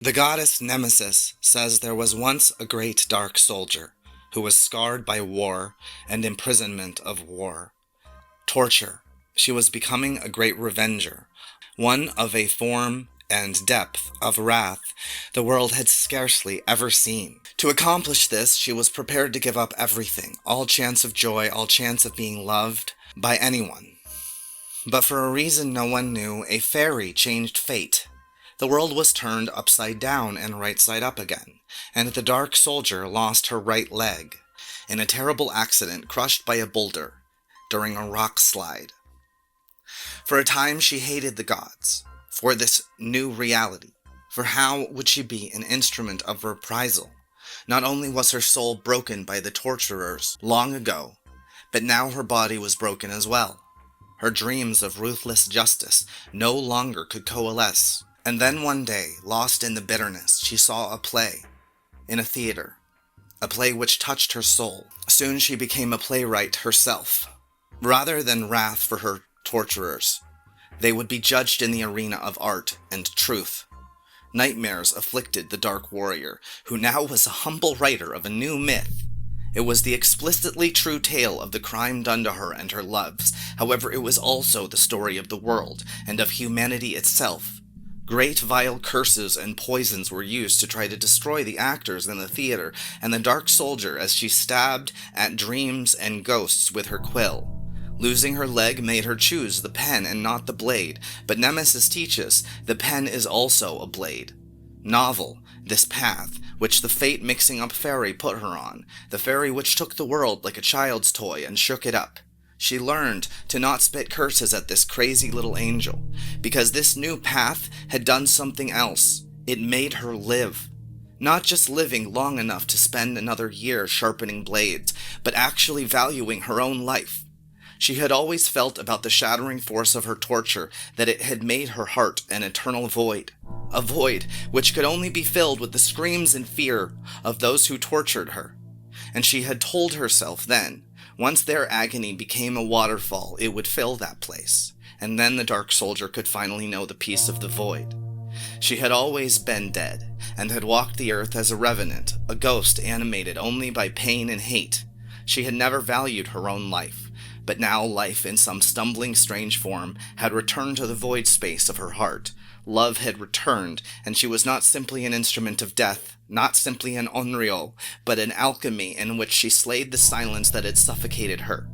The goddess Nemesis says there was once a great dark soldier who was scarred by war and imprisonment of war. Torture. She was becoming a great revenger, one of a form and depth of wrath the world had scarcely ever seen. To accomplish this, she was prepared to give up everything, all chance of joy, all chance of being loved by anyone. But for a reason no one knew, a fairy changed fate. The world was turned upside down and right side up again, and the dark soldier lost her right leg in a terrible accident crushed by a boulder during a rock slide. For a time she hated the gods for this new reality, for how would she be an instrument of reprisal? Not only was her soul broken by the torturers long ago, but now her body was broken as well. Her dreams of ruthless justice no longer could coalesce. And then one day, lost in the bitterness, she saw a play in a theater, a play which touched her soul. Soon she became a playwright herself. Rather than wrath for her torturers, they would be judged in the arena of art and truth. Nightmares afflicted the dark warrior, who now was a humble writer of a new myth. It was the explicitly true tale of the crime done to her and her loves. However, it was also the story of the world and of humanity itself. Great vile curses and poisons were used to try to destroy the actors in the theater, and the dark soldier as she stabbed at dreams and ghosts with her quill. Losing her leg made her choose the pen and not the blade, but Nemesis teaches the pen is also a blade. Novel, this path, which the fate-mixing-up fairy put her on, the fairy which took the world like a child's toy and shook it up. She learned to not spit curses at this crazy little angel, because this new path had done something else. It made her live. Not just living long enough to spend another year sharpening blades, but actually valuing her own life. She had always felt about the shattering force of her torture that it had made her heart an eternal void. A void which could only be filled with the screams and fear of those who tortured her. And she had told herself then, once their agony became a waterfall, it would fill that place, and then the dark soldier could finally know the peace of the void. She had always been dead, and had walked the earth as a revenant, a ghost animated only by pain and hate. She had never valued her own life, but now life in some stumbling strange form had returned to the void space of her heart. Love had returned, and she was not simply an instrument of death, not simply an onryo, but an alchemy in which she slayed the silence that had suffocated her.